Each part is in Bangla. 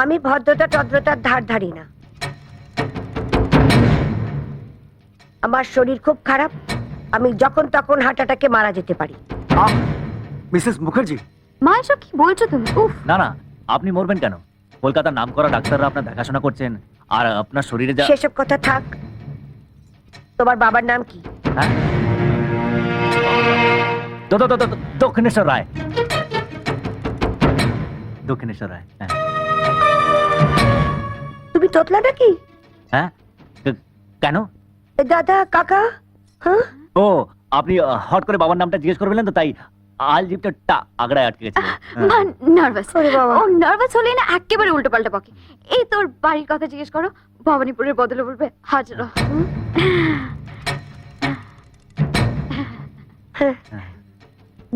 আমি ভদ্রতা টদ্রতার ধার ধারি না। আমার শরীর খুব খারাপ, আমি যখন তখন হার্ট অ্যাটাকে মারা যেতে পারি। মিসেস মুখার্জি, মা এসব কি বলছো তুমি? উফ, না না, আপনি মরবেন কেন? কলকাতার নামকরা ডাক্তাররা আপনার দেখাশোনা করছেন, আর আপনার শরীরে যা... সেসব কথা থাক। তোমার বাবার নাম কি? হ্যাঁ? দক্ষিণেশ্বর রায়। দক্ষিণেশ্বর রায়, হ্যাঁ। তুমি তোতলা নাকি? হ্যাঁ, কেন? দাদা, কাকা? হ্যাঁ, ও, আপনি হট করে বাবার নামটা জিজ্ঞেস করবেন তো, তাই আলজিভটা আগড়ায় আটকে গেছে। মা নার্ভাস। ওরে বাবা। ও নার্ভাস হলেই না একেবারে উল্টো পাল্টা বকে। এই তোর বাড়ির কথা জিজ্ঞেস করো, ভবানীপুরের বদলে বলবে হাজরা।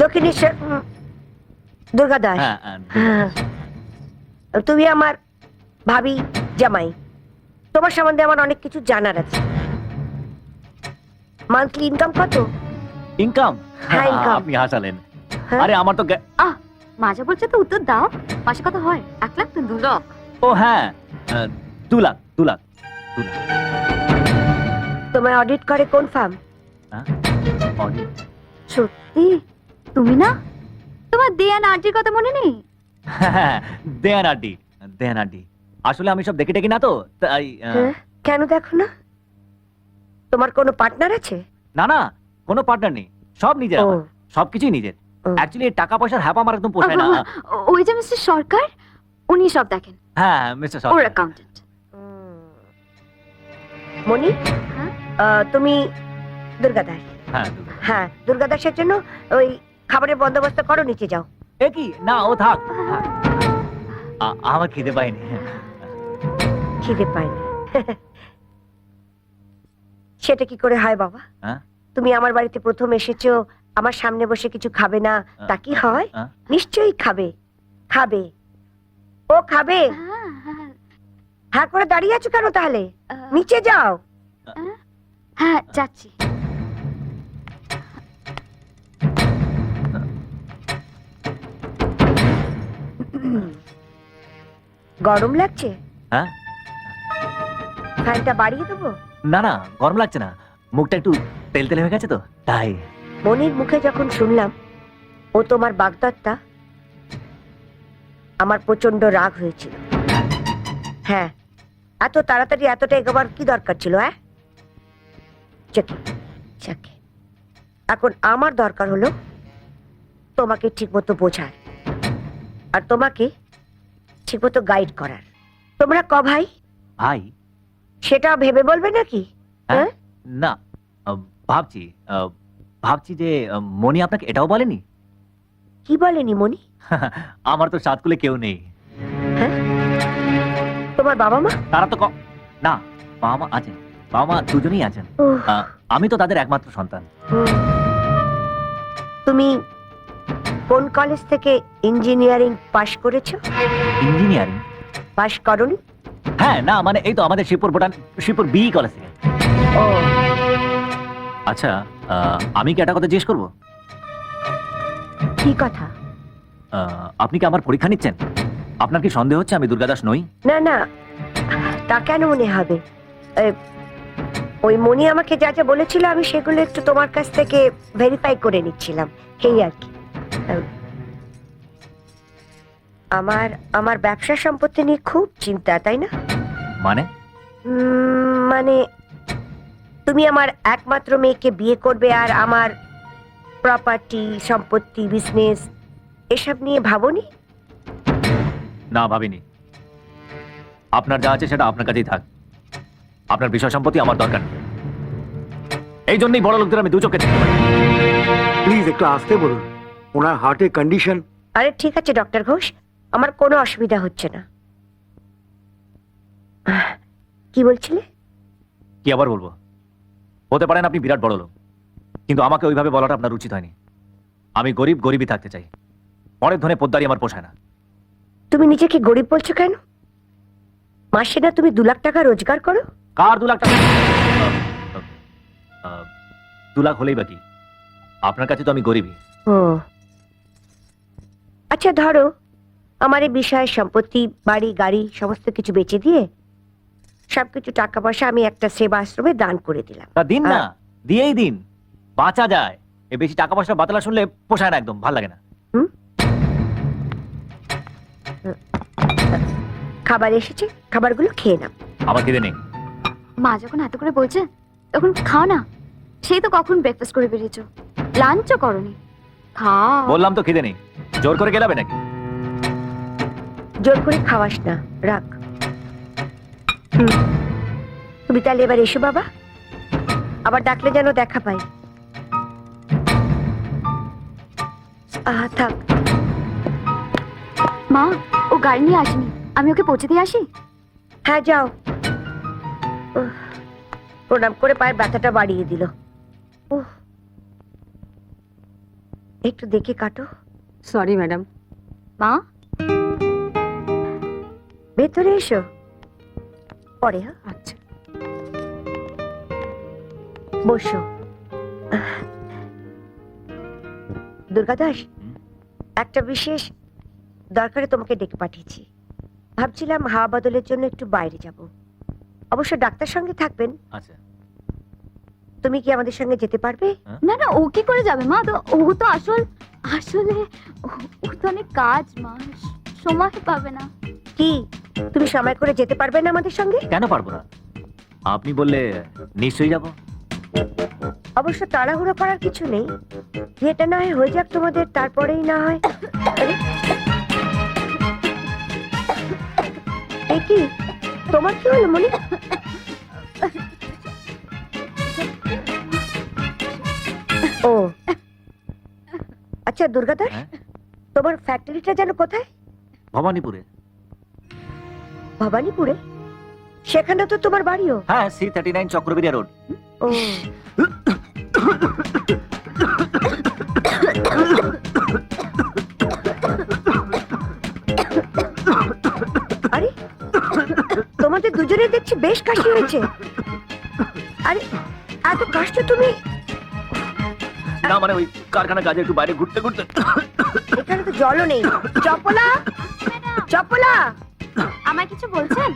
দক্ষিণেশ্বর দুর্গা দাস। হ্যাঁ, হ্যাঁ। তুমি আমার ভাবি জামাই, তোমার সম্বন্ধে আমার অনেক কিছু জানার আছে। মান্থলি ইনকাম কত? ইনকাম? হ্যাঁ, income। আপনি হাসালেন। হ্যাঁ? আরে আমার তো আহ, মাজা বলছে তো উত্তর দাও। মাসে কত হয়? 1 লাখ তো 2 লাখ? ও হ্যাঁ, 2 লাখ, 2 লাখ, 2 লাখ। তোমার অডিট করে কোন ফার্ম? হ্যাঁ? Audit? সত্যি? তুমি না? তোমার দেয়ান আন্টির কথা মনে নেই? হ্যাঁ, দেয়ান আড্ডি, দেয়ান আড্ডি। আসলে আমি সব দেখে টেকি না তো, তাই হ্যাঁ? কেন দেখো না? তোমার কোনো পার্টনার আছে? না না, কোনো পার্টনার নেই, সব নিজের ও। আমার, সবকিছুই নিজের। ও। অ্যাকচুয়ালি টাকা পয়সার হ্যাপা আমার একদম পোষায় না। ওই যে মিস্টার সরকার, উনি সব দেখেন। হ্যাঁ, মিস্টার ওর সরকার। অ্যাকাউন্টেন্ট। মনি, হ্যাঁ? তুমি দুর্গা দাস? হ্যাঁ, হ্যাঁ, দুর্গা দাসের জন্য ওই খাবারের বন্দোবস্ত করো, নিচে যাও। এ কি না, ও থাক থাক। আমার খিদে পাইনি। খিদে পাইনি? সেটা কি করে হয় বাবা? হ্যাঁ? তুমি আমার বাড়িতে প্রথম এসেছো, আমার সামনে বসে কিছু খাবে না, তা কি হয়? হ্যাঁ? নিশ্চয়ই খাবে, খাবে, ও খাবে। হ্যাঁ করে দাঁড়িয়ে আছো কেন তাহলে? নিচে যাও। হ্যাঁ, যাচ্ছি। গরম লাগছে? হ্যাঁ? ফ্যানটা বাড়িয়ে দেবো? না না, গরম লাগছে না, মুখটা একটু তেল তেল হয়ে গেছে তো, তাই। মনির মুখে যখন শুনলাম ও তোমার বাগদত্তা, আমার প্রচন্ড রাগ হয়েছিল। হ্যাঁ, এত তাড়াতাড়ি এতটা এগোবার কি দরকার ছিল? হ্যাঁ, চাকে চাকে। এখন আমার দরকার হলো তোমাকে ঠিকমতো বোঝার, আর তোমাকে ঠিকমতো গাইড করার। তোমরা ক ভাই? ভাই? সেটা ভেবে বলবে নাকি? হ্যাঁ? হ্যাঁ? না, ভাবছি, ভাবছি যে মনি আপনাকে এটাও বলেনি? কি বলেনি মনি? আমার তো সাত কুলে কেউ নেই। হ্যাঁ, তোমার বাবা মা? তারা তো না, বাবা মা আছেন, বাবা মা দুজনেই আছেন। উহ, আমি তো তাদের একমাত্র সন্তান। হুম। তুমি কোন কলেজ থেকে ইঞ্জিনিয়ারিং পাশ করেছো? ইঞ্জিনিয়ারিং? পাশ করনি? হ্যাঁ, না মানে এই তো আমাদের শিবপুর বি কলেজ থেকে। ও, আচ্ছা, আমি কি একটা কথা জিজ্ঞেস করবো? কি কথা? আপনি কি আমার পরীক্ষা নিচ্ছেন? আপনার কি সন্দেহ হচ্ছে আমি দুর্গাদাস নই? না না, তা কেন মনে হবে? এ, ওই মনি আমাকে যা যা বলেছিল আমি সেগুলো একটু তোমার কাছ থেকে ভেরিফাই করে নিচ্ছিলাম, এই আর কি। আমার আমার ব্যবসা সম্পত্তি নিয়ে খুব চিন্তা, তাই না? মানে? মানে তুমি আমার একমাত্র মেয়েকে বিয়ে করবে, আর আমার প্রপার্টি, সম্পত্তি, বিজনেস এসব নিয়ে ভাবোনি? না, ভাবিনি। আপনার যা আছে সেটা আপনার কাছেই থাক, আপনার বিষয় সম্পত্তি আমার দরকার নেই। এই জন্যই বড় লোকদের আমি দু চোখে দেখতে পাই। প্লিজ একটু আসতে বলুন, ওনার হার্টের কন্ডিশন। আরে ঠিক আছে ডক্টর ঘোষ, আমার কোনো অসুবিধা হচ্ছে না। কি বলছিলে? কি আবার বলবো? হতে পারেন আপনি বিরাট বড় লোক, কিন্তু আমাকে ওইভাবে বলাটা আপনার উচিত হয়নি। আমি গরিব, গরিবই থাকতে চাই। পরের ধনে পোদ্দারি আমার পোষায় না। তুমি নিজেকে গরিব বলছো কেন? মাসে না তুমি 2 লাখ টাকা রোজগার করো? কার 2 লাখ টাকা? 2 লাখ হলেই বাকি, আপনার কাছে তো আমি গরিবই। ও আচ্ছা, ধরো আমার এই বিষয় সম্পত্তি বাড়ি গাড়ি সমস্ত কিছু বেচে দিয়ে সবকিছু টাকা পয়সা আমি একটা সেবা আশ্রমে দান করে দিলাম। তা দিন না, দিয়েই দিন, বাঁচা যায়। এ বেশি টাকা পয়সা বাতলা শুনলে পোষায় না, একদম ভাল লাগে না। খাবার এসেছে, খাবারগুলো খেয়ে নাও। আমার খিদে নেই। মা যখন এত করে বলছে তখন খাও না। সেই তো কখন ব্রেকফাস্ট করে বেরিয়েছো, লাঞ্চও করনি। খাও। বললাম তো খিদে নেই, জোর করে গেলাবে নাকি? জোর করে খাওয়াস না, রাখ। তুমি তাহলে এবার এসো বাবা, আবার ডাকলে যেন দেখা পাই। থাক। মা, ও গাড়ি নিয়ে আসেনি, আমি ওকে পৌঁছে দিয়ে আসি। হ্যাঁ যাও। প্রণাম করে পায়ের ব্যথাটা বাড়িয়ে দিল। একটু দেখে কাটো। Sorry madam. মা, ভেতরে এসো, পরে। হ্যাঁ, আচ্ছা। বসো। দুর্গাদাস, একটা বিশেষ দরকারে তোমাকে ডেকে পাঠিয়েছি। ভাবছিলাম হাওয়া বদলের জন্য একটু বাইরে যাব। অবশ্য ডাক্তার সঙ্গে থাকবেন। আচ্ছা, তুমি কি আমাদের সঙ্গে যেতে পারবে? না না, ও কি করে যাবে মা? তো ও তো আসলে ও তো অনেক কাজ মা, সময় পাবে না। কি তুমি সময় করে যেতে পারবে না আমাদের সঙ্গে? কেন পারবো না? আপনি বললে নিশ্চয়ই যাব। অবশ্য তাড়াহুড়ো করার কিছু নেই, যেটা না হয় হয়ে যাক তোমাদের, তারপরেই না হয়। আরে, এ কি তোমার কি হলো মনি? ও আচ্ছা দুর্গাদাস, হ্যাঁ? তোমার ফ্যাক্টরিটা যেন কোথায়? ভবানীপুরে। ভবানীপুরে? সেখানে তো তোমার বাড়িও। হ্যাঁ, C39 চক্রবেরিয়া রোড। ও আরে, তোমাদের দুজনের দেখছি বেশ কাশি হয়েছে। আরে এত কাশছো তুমি? না মানে ওই কারখানা কাজে একটু বাইরে ঘুরতে ঘুরতে। এখানে তো জলও নেই। চপলা, চপলা। আমায় কিছু বলছেন?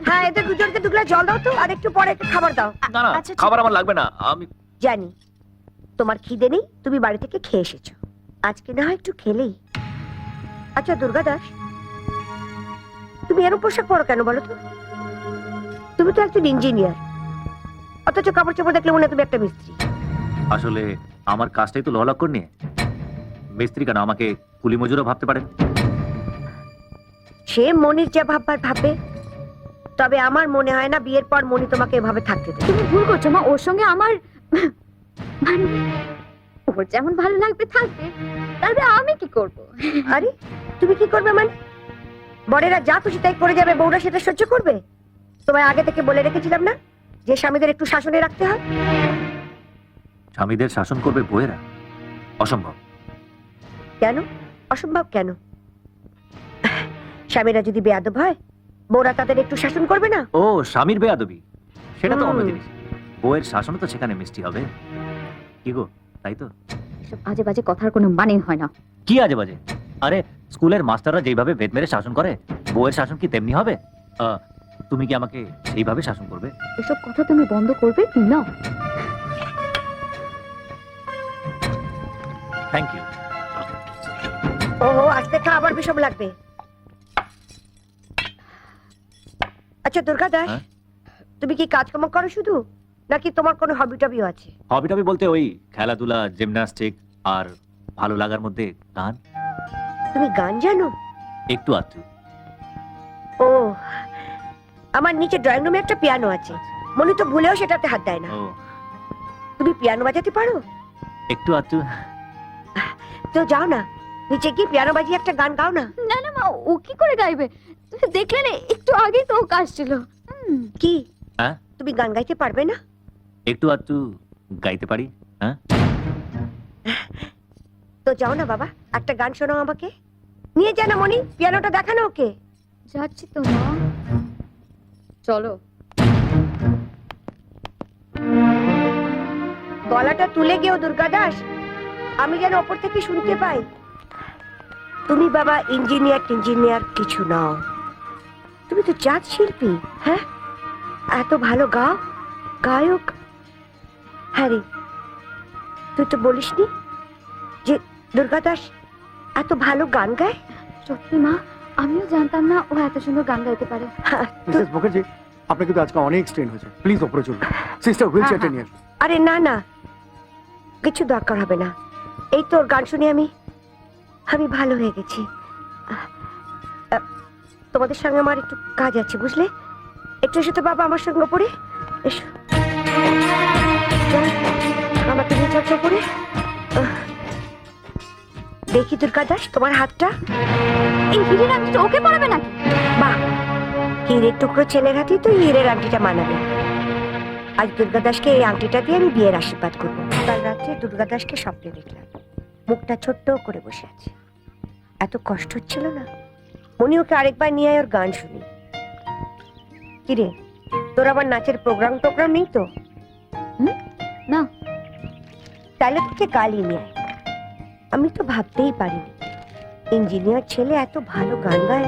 হ্যাঁ, এদের দুজনকে 2 গ্লাস জল দাও তো, আর একটু পরে একটু খাবার দাও। না না, আচ্ছা, ঠিক খাবার আমার লাগবে না। আমি জানি তোমার খিদে নেই, তুমি বাড়ি থেকে খেয়ে এসেছো। আজকে না হয় একটু খেলেই। আচ্ছা দুর্গাদাস, তুমি এরকম পোশাক পরো কেন বলো তো? তুমি তো একজন ইঞ্জিনিয়ার, অথচ কাপড় চোপড় দেখলে মনে হয় তুমি একটা মিস্ত্রি। আসলে আমার কাজটাই তো লহলক্কর নিয়ে। মিস্ত্রি কেন, আমাকে কুলি মজুরও ভাবতে পারেন। সে মনির যা ভাববার ভাববে, তবে আমার মনে হয় না বিয়ের পর মনি তোমাকে এভাবে থাকতে দেবে। তুমি ভুল করছো মা, ওর সঙ্গে আমার মানে ওর যেমন ভালো লাগবে থাকবে, তবে আমি কি করব? আরে তুমি কি করবে মানে? বড়েরা যা খুশি তাই করে যাবে, বউরা সেটা সহ্য করবে? তোমায় আগে থেকে বলে রেখেছিলাম না যে স্বামীদের একটু শাসনে রাখতে হয়? স্বামীদের শাসন করবে বউয়েরা? অসম্ভব। কেন অসম্ভব কেন? স্বামীরা যদি বেয়াদব হয়, বউরা তাদের একটু শাসন করবে না? ও, স্বামীর বেয়াদবি সেটা তো অন্য হুম। জিনিস। বউয়ের শাসনও তো সেখানে মিষ্টি হবে। কি গো, তাই তো? এসব আজে বাজে কথার কোনো মানে হয় না। কি আজে বাজে? আরে, স্কুলের মাস্টাররা যেভাবে বেত মেরে শাসন করে, বউয়ের শাসন কি তেমনি হবে? তুমি কি আমাকে সেইভাবে শাসন করবে? এসব কথা তুমি বন্ধ করবে কি না? Thank you. ওহো, আজকে খা, আবার বিষম লাগবে। আচ্ছা দুর্গাদাস, হ্যাঁ? তুমি কি কাজকর্ম করো শুধু, নাকি তোমার কোনো হবি টবিও আছে? হবি টবি বলতে ওই খেলাধুলা, জিমন্যাস্টিক, আর ভালো লাগার মধ্যে গান। তুমি গান জানো? একটু আধটু। ও, আমার নিচে ড্রয়িং রুমে একটা পিয়ানো আছে, মনি তো ভুলেও সেটাতে হাত দেয় না। ও, তুমি পিয়ানো বাজাতে পারো? একটু আধটু। তো যাও না, নিচে গিয়ে পিয়ানো বাজিয়ে একটা গান গাও না। না না মা, ও কি করে গাইবে? তুমি দেখলে না, একটু আগেই তো ও কাশছিল। কি হ্যাঁ? তুমি গান গাইতে পারবে না? একটু আধটু গাইতে পারি। হ্যাঁ, তো যাও না বাবা, একটা গান শোনাও আমাকে। নিয়ে যা না মনি, পিয়ানোটা দেখানো ওকে। যাচ্ছি তো মা, চলো। গলাটা তুলে গেও দুর্গাদাস, আমি যেন ওপর থেকে শুনতে পাই। তুমি বাবা ইঞ্জিনিয়ার কিছু নাও, তুমি তো জাত শিল্পী। হ্যাঁ, এত ভালো গাও, গায়ক। হ্যাঁ রে, তুই তো বলিসনি যে দুর্গা দাস এত ভালো গান গায়। সত্যি মা, আমিও জানতাম না ও এত সুন্দর গান গাইতে পারে। মিসেস মুখার্জি, আপনার কিন্তু আজকে অনেক স্ট্রেন হয়েছে, প্লিজ ওপরে চলুন। সিস্টার হুইল চেয়ারটা নিয়ে আসুন। আরে না না, কিছু দরকার হবে না। এই তোর গান শুনে আমি ভালো হয়ে গেছি। তোমাদের সঙ্গে আমার একটু কাজ আছে, বুঝলে? একটু এসে তো বাবা আমার সঙ্গে পড়ে এসো, চল, আমাকে নিয়ে চর্চা করে। দেখি দুর্গা দাস, তোমার হাতটা। এই হিরের আংটিটা ওকে পরাবে নাকি? বাহ, হীরের টুকরো ছেলের হাতেই তো হীরের আংটিটা মানাবে। আজ দুর্গা দাসকে এই আংটিটা দিয়ে আমি বিয়ের আশীর্বাদ করবো। কাল রাত্রে দুর্গা দাসকে স্বপ্নে দেখলাম, মুখটা ছোট্ট করে বসে আছে। এত কষ্ট হচ্ছিল না, মনি ওকে আরেকবার নিয়ে আয়, ওর গান শুনি। কিরে, তোর আবার নাচের প্রোগ্রাম নেই তো? না। তাহলে তোকে কালই নিয়ে আয়। আমি তো ভাবতেই পারিনি ইঞ্জিনিয়ার ছেলে এত ভালো গান গায়।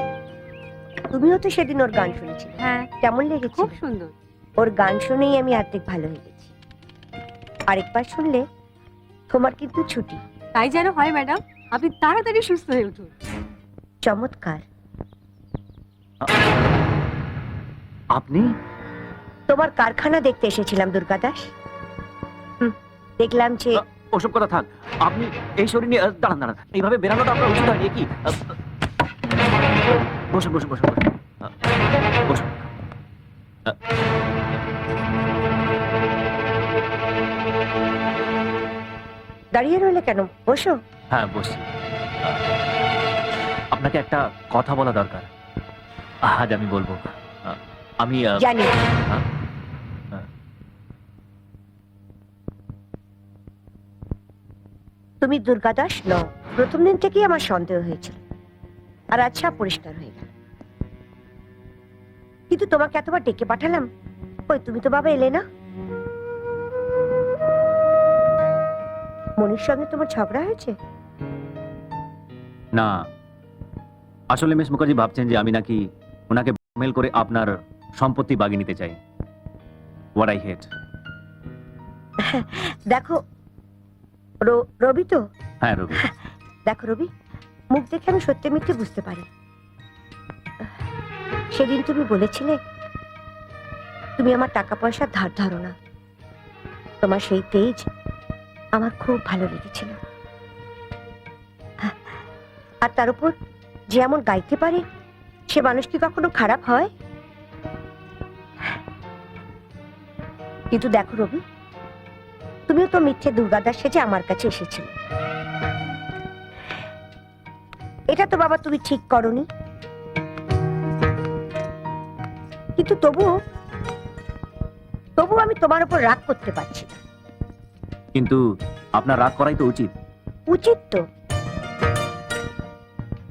তুমিও তো সেদিন ওর গান শুনেছিলে। হ্যাঁ, কেমন লেগেছে? খুব সুন্দর। ওর গান শুনেই আমি অর্ধেক ভালো হয়ে গেছি। আরেকবার শুনলে তোমার কিন্তু ছুটি। তাই যেন হয় ম্যাডাম, আপনি তাড়াতাড়ি সুস্থ হয়ে উঠুন। চমৎকার। আপনি? তোমার কারখানা দেখতে এসেছিলাম দুর্গা দাস। দেখলাম যে ওসব কথা থাক, আপনি এই শরীর নিয়ে দাঁড়ান দাঁড়ান, এইভাবে বেরানোটা আপনার উচিত হয়নি কি? বসুন বসুন বসুন বসুন বসুন। দাঁড়িয়ে রইলে কেন? বসো। হ্যাঁ বসছি। আপনাকে একটা কথা বলা দরকার, আজ আমি বলবো। আমি জানি তুমি দুর্গা দাস নও। প্রথম দিন থেকেই আমার সন্দেহ হয়েছিল, আর আচ্ছা পরিষ্কার হয়ে গেল। কিন্তু তোমাকে এতবার ডেকে পাঠালাম, ওই তুমি তো বাবা এলে না। মনির সঙ্গে তোমার ঝগড়া হয়েছে? না, আসলে মিস মুখার্জি ভাবছেন যে আমি নাকি ওনাকে মেল করে আপনার সম্পত্তি বাগিয়ে নিতে চাই। What I hate. দেখো রবি তো। হ্যাঁ রবি। দেখো রবি, মুখ দেখে আমি সত্যি মিথ্যে বুঝতে পারি। সেদিন তুমি বলেছিলে তুমি আমার টাকা পয়সা ধার ধারো না। তোমার সেই তেজ আমার খুব ভালো লেগেছিল। আর তার উপর যে এমন গাইতে পারে, সে মানুষ কি কখনো খারাপ হয়? কিন্তু দেখো রবি, তুমিও তো মিথ্যে দুর্গাদাস সেজে আমার কাছে এসেছিলে। এটা তো বাবা তুমি ঠিক করনি। কিন্তু তবুও আমি তোমার উপর রাগ করতে পারছি না। কিন্তু আপনার রাগ করাই তো উচিত। উচিত তো,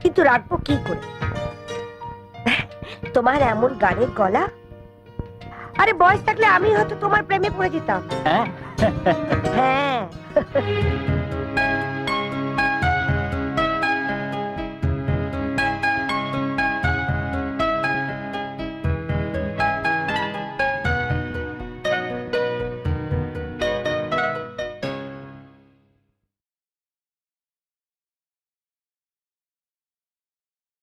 কিন্তু রাখবো কি করে? তোমার এমন গানের গলা। আরে বয়স থাকলে আমি হয়তো তোমার প্রেমে পড়ে যেতাম। হ্যাঁ হ্যাঁ